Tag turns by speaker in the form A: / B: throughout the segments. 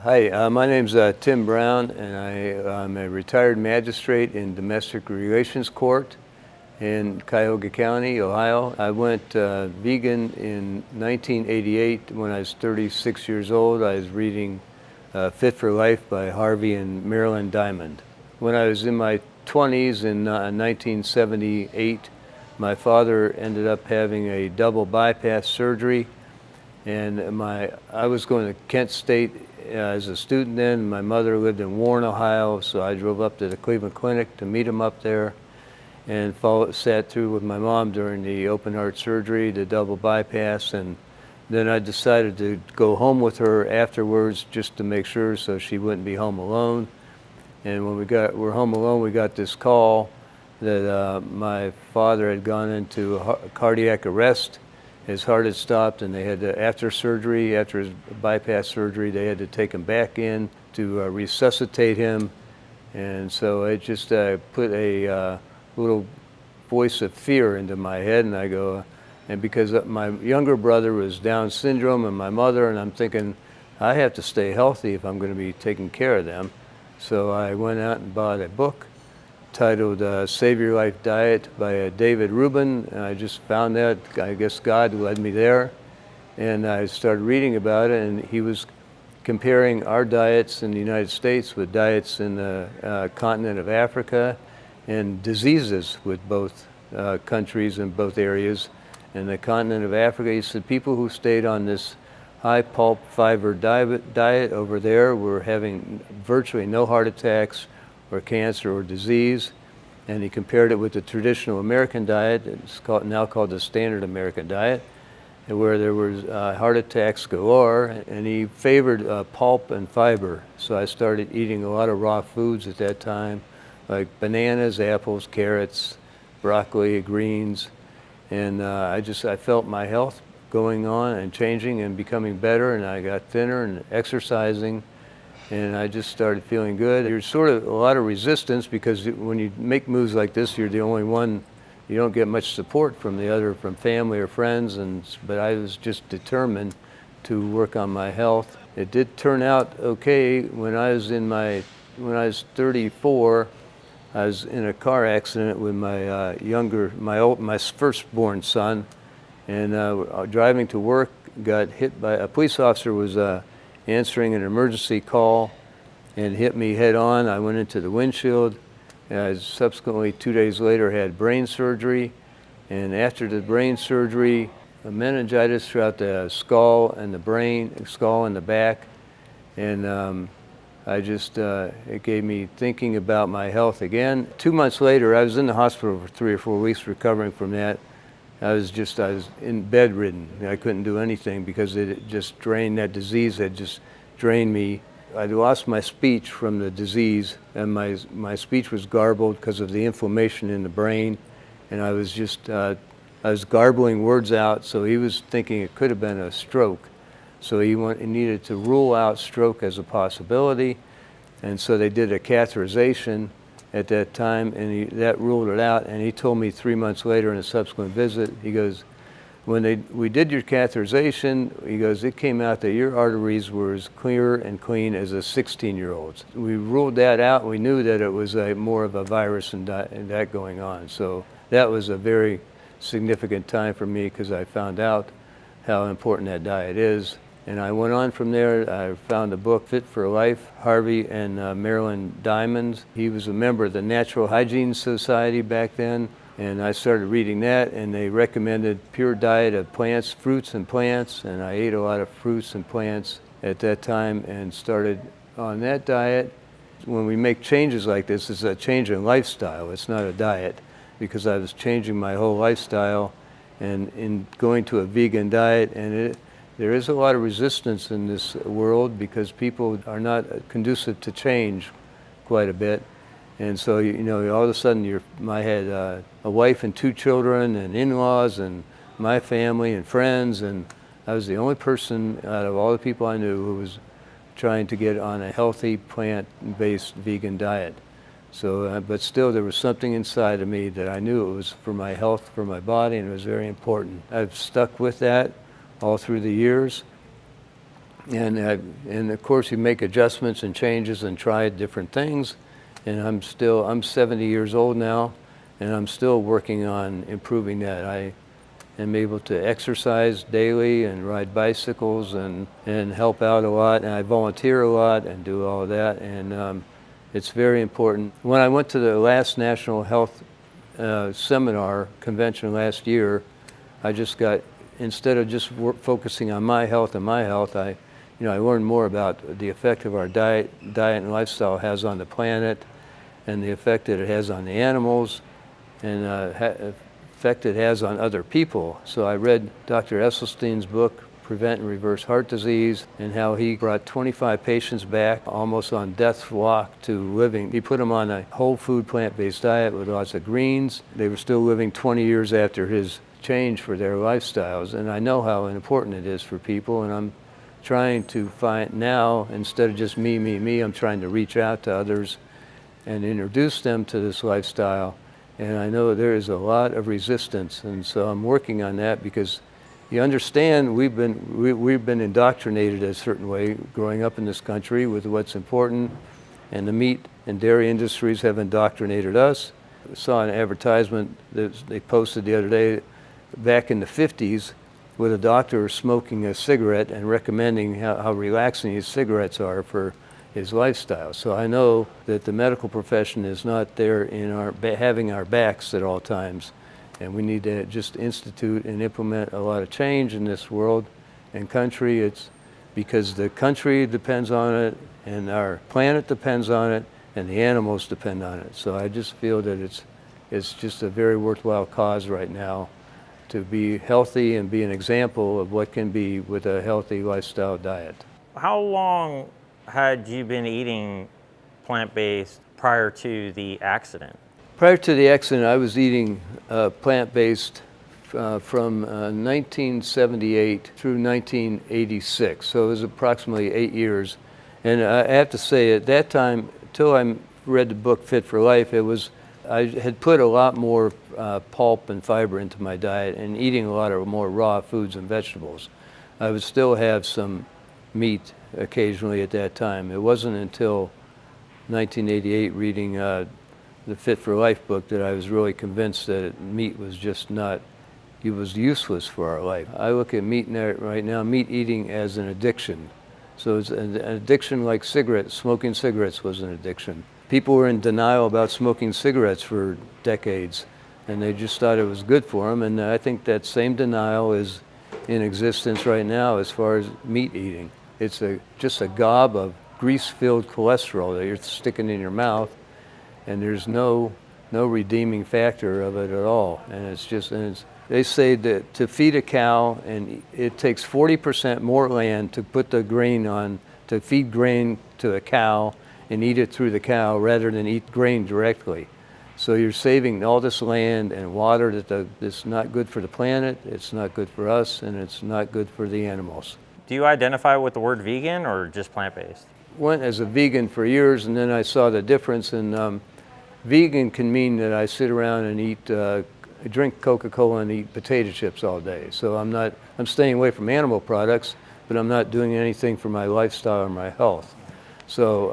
A: Hi, my name's Tim Brown, and I'm a retired magistrate in Domestic Relations Court in Cuyahoga County, Ohio. I went vegan in 1988 when I was 36 years old. I was reading Fit for Life by Harvey and Marilyn Diamond. When I was in my 20s in 1978, my father ended up having a double bypass surgery, and I was going to Kent State as a student then. My mother lived in Warren, Ohio, so I drove up to the Cleveland Clinic to meet him up there and sat through with my mom during the open heart surgery, the double bypass, and then I decided to go home with her afterwards just to make sure so she wouldn't be home alone. And when we're home alone, we got this call that my father had gone into cardiac arrest. His heart had stopped, and they had to, after his bypass surgery, they had to take him back in to resuscitate him. And so it just put a little voice of fear into my head, and I go, and because my younger brother was Down syndrome and my mother, and I'm thinking, I have to stay healthy if I'm going to be taking care of them. So I went out and bought a book titled Save Your Life Diet by David Rubin, and I just found that. I guess God led me there, and I started reading about it, and he was comparing our diets in the United States with diets in the continent of Africa and diseases with both countries and both areas. In the continent of Africa, he said people who stayed on this high pulp fiber diet over there were having virtually no heart attacks or cancer or disease, and he compared it with the traditional American diet. It's now called the standard American diet, where there was heart attacks galore, and he favored pulp and fiber. So I started eating a lot of raw foods at that time, like bananas, apples, carrots, broccoli, greens, and I felt my health going on and changing and becoming better, and I got thinner and exercising, and I just started feeling good. There's sort of a lot of resistance because when you make moves like this, you're the only one. You don't get much support from family or friends, but I was just determined to work on my health. It did turn out okay. When I was 34, I was in a car accident with my firstborn son, and driving to work, got hit by a police officer was answering an emergency call and hit me head on. I went into the windshield, and I subsequently 2 days later had brain surgery, and after the brain surgery, a meningitis throughout the skull and the back, and it gave me thinking about my health again. 2 months later, I was in the hospital for 3 or 4 weeks recovering from that. I was in bedridden. I couldn't do anything because that disease had just drained me. I'd lost my speech from the disease, and my speech was garbled because of the inflammation in the brain, and I was garbling words out, so he was thinking it could have been a stroke. So he needed to rule out stroke as a possibility, and so they did a catheterization at that time, and that ruled it out. And he told me 3 months later in a subsequent visit, he goes, when we did your catheterization, he goes, it came out that your arteries were as clear and clean as a 16-year-old's. We ruled that out, and we knew that it was more of a virus and that going on. So that was a very significant time for me because I found out how important that diet is. And I went on from there. I found a book, Fit for Life, Harvey and Marilyn Diamond. He was a member of the Natural Hygiene Society back then, and I started reading that, and they recommended pure diet of plants, fruits and plants, and I ate a lot of fruits and plants at that time and started on that diet. When we make changes like this, it's a change in lifestyle. It's not a diet, because I was changing my whole lifestyle and in going to a vegan diet, and there is a lot of resistance in this world because people are not conducive to change quite a bit. And so, all of a sudden I had a wife and 2 children and in-laws and my family and friends, and I was the only person out of all the people I knew who was trying to get on a healthy plant-based vegan diet. So, but still there was something inside of me that I knew it was for my health, for my body, and it was very important. I've stuck with that all through the years, And of course you make adjustments and changes and try different things. And I'm 70 years old now, and I'm still working on improving that. I am able to exercise daily and ride bicycles and help out a lot, and I volunteer a lot and do all of that, and it's very important. When I went to the last National Health seminar convention last year, I just got, instead of just focusing on my health, I learned more about the effect of our diet and lifestyle has on the planet, and the effect that it has on the animals, and effect it has on other people. So I read Dr. Esselstyn's book, Prevent and Reverse Heart Disease, and how he brought 25 patients back almost on death's walk to living. He put them on a whole food plant-based diet with lots of greens. They were still living 20 years after his change for their lifestyles, and I know how important it is for people, and I'm trying to find now, instead of just me, I'm trying to reach out to others and introduce them to this lifestyle. And I know there is a lot of resistance, and so I'm working on that, because you understand we've been indoctrinated a certain way growing up in this country with what's important, and the meat and dairy industries have indoctrinated us. I saw an advertisement that they posted the other day back in the 50s with a doctor smoking a cigarette and recommending how relaxing his cigarettes are for his lifestyle. So I know that the medical profession is not there in having our backs at all times, and we need to just institute and implement a lot of change in this world and country. It's because the country depends on it, and our planet depends on it, and the animals depend on it. So I just feel that it's just a very worthwhile cause right now to be healthy and be an example of what can be with a healthy lifestyle diet.
B: How long had you been eating plant-based prior to the accident?
A: Prior to the accident, I was eating plant-based from 1978 through 1986, so it was approximately 8 years. And I have to say, at that time, till I read the book Fit for Life, I had put a lot more pulp and fiber into my diet and eating a lot of more raw foods and vegetables. I would still have some meat occasionally at that time. It wasn't until 1988 reading the Fit for Life book that I was really convinced that meat was just not, it was useless for our life. I look at meat right now, meat eating as an addiction. So it's an addiction like cigarettes. Smoking cigarettes was an addiction. People were in denial about smoking cigarettes for decades, and they just thought it was good for them, and I think that same denial is in existence right now as far as meat eating. It's just a gob of grease-filled cholesterol that you're sticking in your mouth, and there's no redeeming factor of it at all. And they say that to feed a cow, and it takes 40% more land to put the grain on, to feed grain to a cow and eat it through the cow rather than eat grain directly. So you're saving all this land and water that's not good for the planet, it's not good for us, and it's not good for the animals.
B: Do you identify with the word vegan or just plant-based?
A: Went as a vegan for years, and then I saw the difference, and vegan can mean that I sit around and drink Coca-Cola and eat potato chips all day. So I'm staying away from animal products, but I'm not doing anything for my lifestyle or my health. So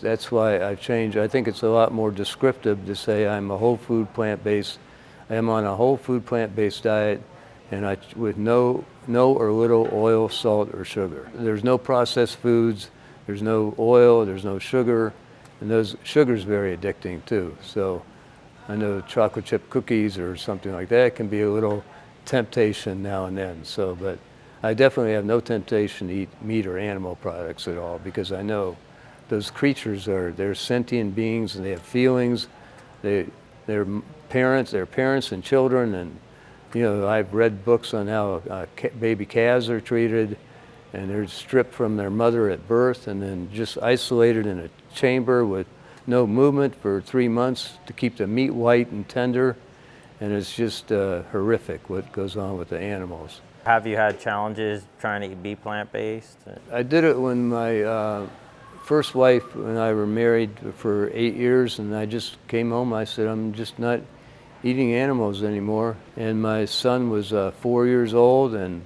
A: that's why I've changed. I think it's a lot more descriptive to say I'm a whole food plant-based. I am on a whole food plant-based diet, and with no or little oil, salt, or sugar. There's no processed foods, there's no oil, there's no sugar, and sugar's very addicting too. So I know chocolate chip cookies or something like that can be a little temptation now and then. So, but I definitely have no temptation to eat meat or animal products at all, because I know those creatures they're sentient beings, and they have feelings. They're parents and children, and I've read books on how baby calves are treated, and they're stripped from their mother at birth and then just isolated in a chamber with no movement for 3 months to keep the meat white and tender, and it's just horrific what goes on with the animals.
B: Have you had challenges trying to be plant-based?
A: I did it when my first wife and I were married for 8 years, and I just came home. I said, I'm just not eating animals anymore. And my son was 4 years old, and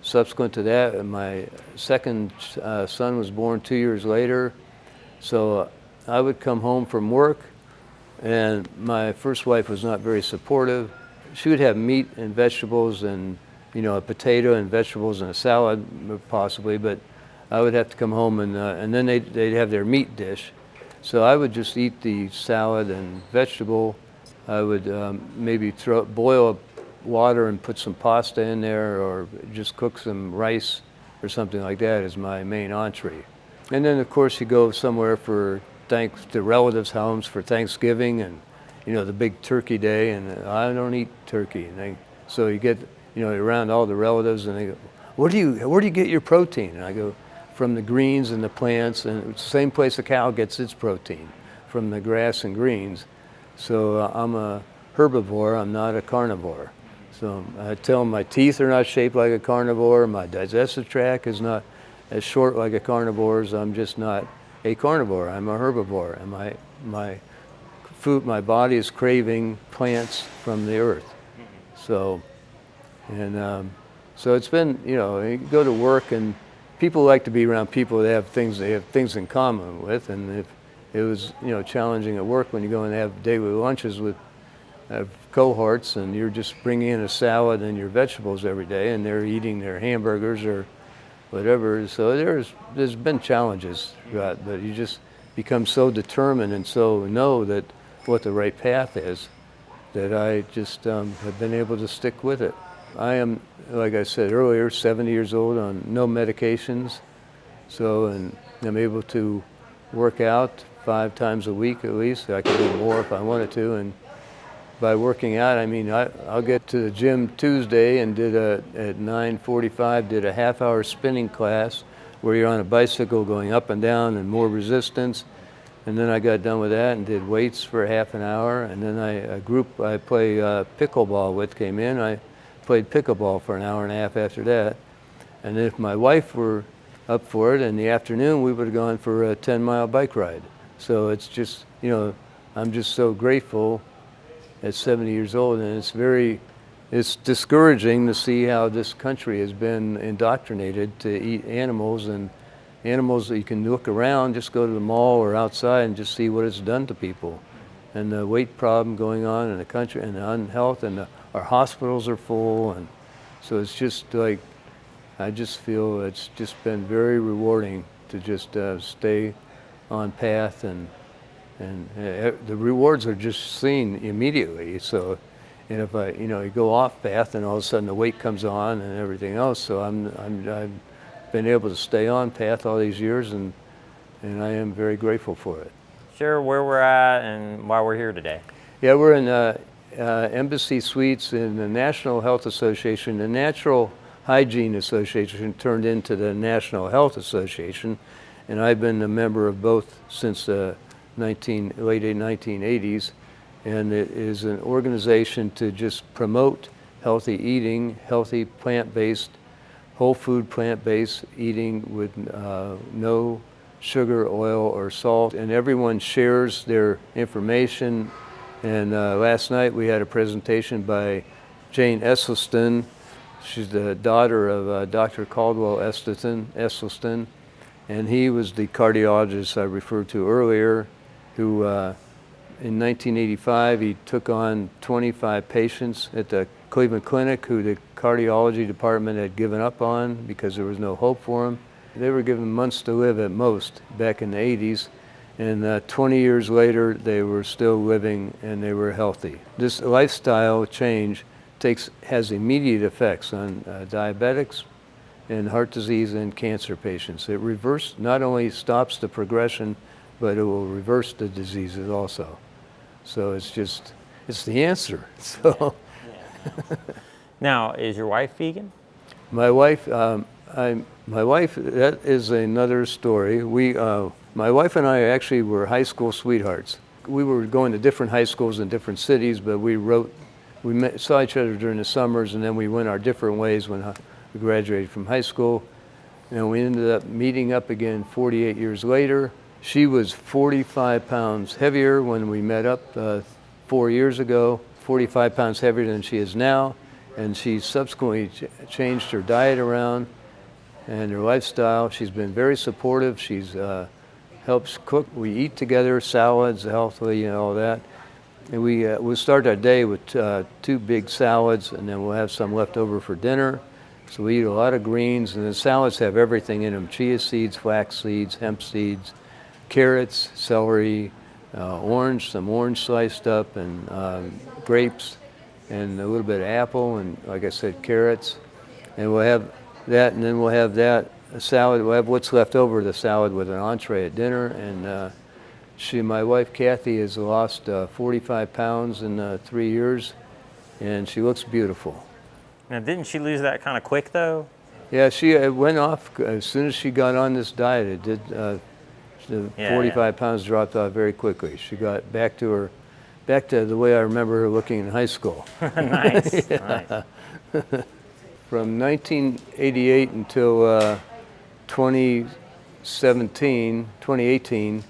A: subsequent to that, my second son was born 2 years later. So I would come home from work, and my first wife was not very supportive. She would have meat and vegetables and, a potato and vegetables and a salad possibly, but I would have to come home and then they'd have their meat dish. So I would just eat the salad and vegetable. I would maybe boil water and put some pasta in there, or just cook some rice or something like that as my main entree. And then of course you go somewhere to relatives' homes for Thanksgiving, and the big turkey day, and I don't eat turkey. And so you get around all the relatives, and they go, where do you get your protein? And I go, from the greens and the plants, and it's the same place a cow gets its protein, from the grass and greens. So I'm a herbivore, I'm not a carnivore. So I tell them my teeth are not shaped like a carnivore, my digestive tract is not as short like a carnivore's. I'm just not a carnivore, I'm a herbivore, and my food, my body is craving plants from the earth. So it's been, you go to work, and people like to be around people that have things in common with, and if it was challenging at work when you go and have daily lunches with cohorts, and you're just bringing in a salad and your vegetables every day, and they're eating their hamburgers or whatever. So there's been challenges throughout, but you just become so determined and so know that what the right path is, that I just have been able to stick with it. I am, like I said earlier, 70 years old on no medications, and I'm able to work out 5 times a week at least. I can do more if I wanted to, and by working out, I mean I'll get to the gym Tuesday and at 9:45 did a half-hour spinning class where you're on a bicycle going up and down and more resistance. And then I got done with that and did weights for half an hour. And then a group I play pickleball with came in. I played pickleball for an hour and a half after that. And if my wife were up for it in the afternoon, we would have gone for a 10-mile bike ride. So it's just, I'm just so grateful at 70 years old. And it's discouraging to see how this country has been indoctrinated to eat animals, and animals that you can look around, just go to the mall or outside and just see what it's done to people. And the weight problem going on in the country, and the unhealth, and our hospitals are full. And so it's just like, I just feel it's just been very rewarding to just stay on path, and the rewards are just seen immediately. So, and if you go off path, and all of a sudden the weight comes on and everything else. So I've been able to stay on path all these years, and I am very grateful for it.
B: Share where we're at and why we're here today.
A: Yeah, we're in Embassy Suites in the National Health Association. The Natural Hygiene Association turned into the National Health Association, and I've been a member of both since the late 1980s. And it is an organization to just promote healthy eating, healthy plant-based, whole food plant-based eating with no sugar, oil, or salt. And everyone shares their information. And last night we had a presentation by Jane Esselstyn. She's the daughter of Dr. Caldwell Esselstyn. And he was the cardiologist I referred to earlier, who in 1985, he took on 25 patients at the Cleveland Clinic who the cardiology department had given up on because there was no hope for them. They were given months to live at most back in the 80s, and 20 years later, they were still living and they were healthy. This lifestyle change has immediate effects on diabetics and heart disease and cancer patients. It not only stops the progression, but it will reverse the diseases also. So it's the answer. So.
B: Yeah. Now, is your wife vegan?
A: My wife, that is another story. My wife and I actually were high school sweethearts. We were going to different high schools in different cities, but we saw each other during the summers, and then we went our different ways when we graduated from high school. And we ended up meeting up again 48 years later. She was 45 pounds heavier when we met up 4 years ago, 45 pounds heavier than she is now. and she subsequently changed her diet around and her lifestyle. She's been very supportive. She's helps cook. We eat together, salads, healthily, and all that. And we'll start our day with 2 big salads, and then we'll have some left over for dinner. So we eat a lot of greens, and the salads have everything in them: chia seeds, flax seeds, hemp seeds, carrots, celery, some orange sliced up, and grapes, and a little bit of apple, and like I said, carrots. And we'll have that, and then we'll have that a salad. We'll have what's left over of the salad with an entree at dinner. And my wife Kathy has lost 45 pounds in 3 years, and she looks beautiful.
B: Now, didn't she lose that kind of quick though?
A: Yeah, it went off as soon as she got on this diet. It did. The 45 pounds dropped off very quickly. She got back to the way I remember her looking in high school.
B: Nice, nice.
A: From 1988 until 2018,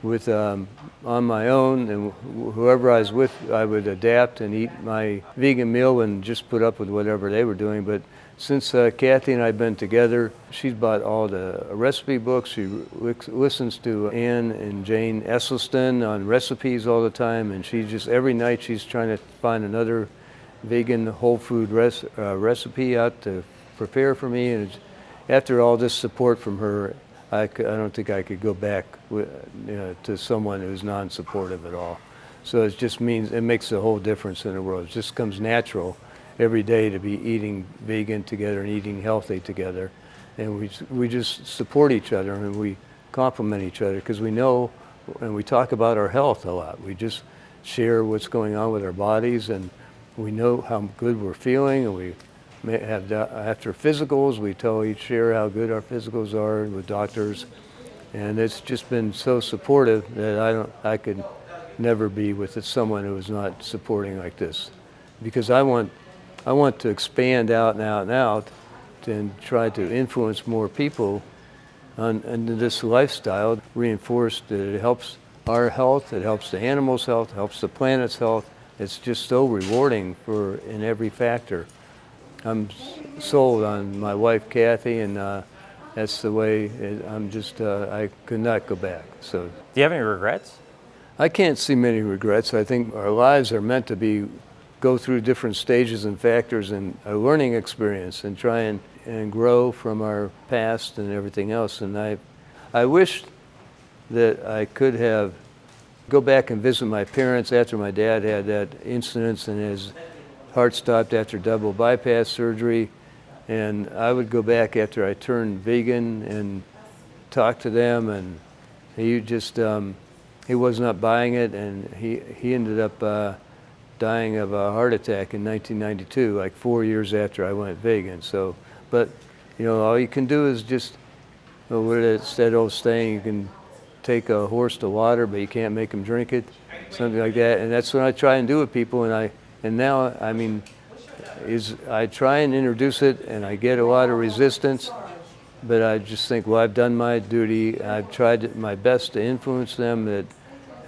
A: with on my own, and whoever I was with, I would adapt and eat my vegan meal and just put up with whatever they were doing. But since Kathy and I have been together, she's bought all the recipe books. She listens to Ann and Jane Esselstyn on recipes all the time, and every night she's trying to find another vegan whole food recipe out to prepare for me. And after all this support from her, I don't think I could go back to someone who's non-supportive at all. So it just means it makes a whole difference in the world. It just comes natural every day to be eating vegan together and eating healthy together. And we just support each other, and we complement each other, because we know, and we talk about our health a lot. We just share what's going on with our bodies, and we know how good we're feeling, and we have after physicals, we share how good our physicals are with doctors, and it's just been so supportive that I could never be with someone who is not supporting like this, because I want to expand out and out and out and try to influence more people on this lifestyle, reinforce that it helps our health, it helps the animals' health, helps the planet's health. It's just so rewarding in every factor. I'm sold on my wife Kathy, and that's the way I could not go back. So,
B: do you have any regrets?
A: I can't see many regrets. I think our lives are meant to go through different stages and factors and a learning experience, and try and grow from our past and everything else. And I wish that I could go back and visit my parents after my dad had that incident and his heart stopped after double bypass surgery, and I would go back after I turned vegan and talk to them, and he was not buying it, and he ended up dying of a heart attack in 1992, like 4 years after I went vegan. So, but all you can do is just, it's that old saying, you can take a horse to water, but you can't make him drink it, something like that. And that's what I try and do with people, and now, I try and introduce it, and I get a lot of resistance, but I just think, well, I've done my duty. I've tried my best to influence them,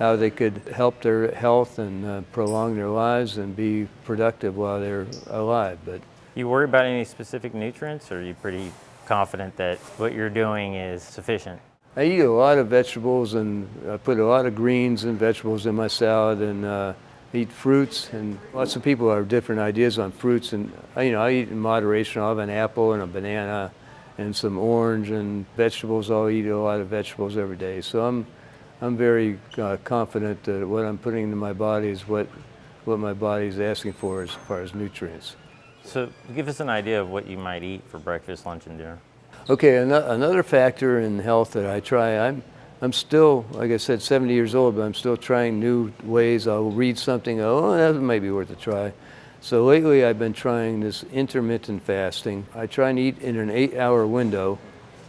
A: how they could help their health and prolong their lives and be productive while they're alive. But
B: you worry about any specific nutrients, or are you pretty confident that what you're doing is sufficient?
A: I eat a lot of vegetables, and I put a lot of greens and vegetables in my salad, and eat fruits. And lots of people have different ideas on fruits, and I eat in moderation. I'll have an apple and a banana and some orange and vegetables. I'll eat a lot of vegetables every day. So I'm very confident that what I'm putting into my body is what my body is asking for as far as nutrients.
B: So give us an idea of what you might eat for breakfast, lunch, and dinner.
A: Okay, another factor in health that I try, I'm still, like I said, 70 years old, but I'm still trying new ways. I'll read something, that might be worth a try. So lately I've been trying this intermittent fasting. I try and eat in an 8-hour window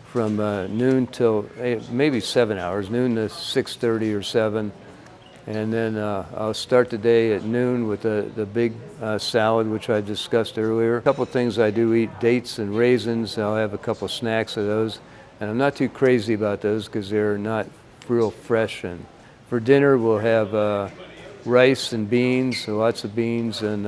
A: from noon till maybe 7 hours, noon to 6:30 or 7. And then I'll start the day at noon with the big salad, which I discussed earlier. A couple things I do eat, dates and raisins. I'll have a couple snacks of those. And I'm not too crazy about those because they're not real fresh. And for dinner, we'll have rice and beans, so lots of beans, and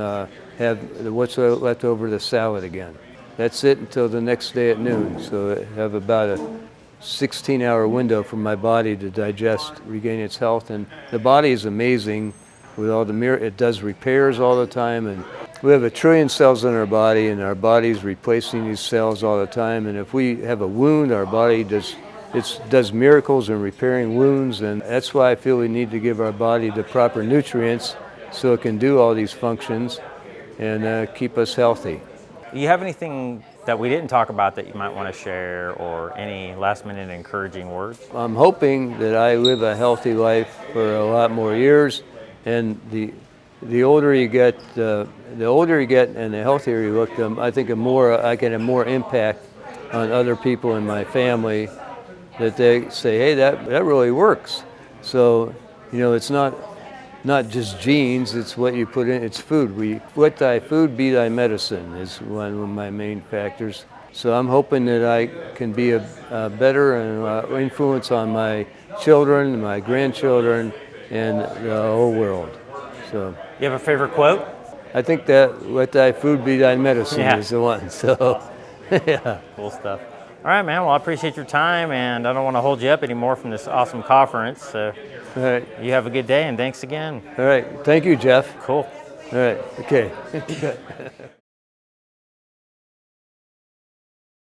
A: have what's left over the salad again. That's it until the next day at noon. So I have about a 16-hour window for my body to digest, regain its health. And the body is amazing with all it does repairs all the time. And we have 1 trillion cells in our body, and our body's replacing these cells all the time. And if we have a wound, our body does miracles in repairing wounds. And that's why I feel we need to give our body the proper nutrients so it can do all these functions and keep us healthy.
B: Do you have anything that we didn't talk about that you might want to share, or any last-minute encouraging words?
A: I'm hoping that I live a healthy life for a lot more years, and the older you get, and the healthier you look, I think I can have more impact on other people in my family, that they say, hey, that really works. So, it's not just genes, it's what you put in, it's food. Let thy food be thy medicine is one of my main factors. So I'm hoping that I can be a better influence on my children, my grandchildren, and the whole world. So
B: You have a favorite quote?
A: I think that let thy food be thy medicine is the one. So yeah.
B: Cool stuff. All right, man. Well, I appreciate your time, and I don't want to hold you up anymore from this awesome conference. So
A: All right.
B: you have a good day, and thanks again.
A: All right. Thank you, Jeff.
B: Cool.
A: All right. Okay.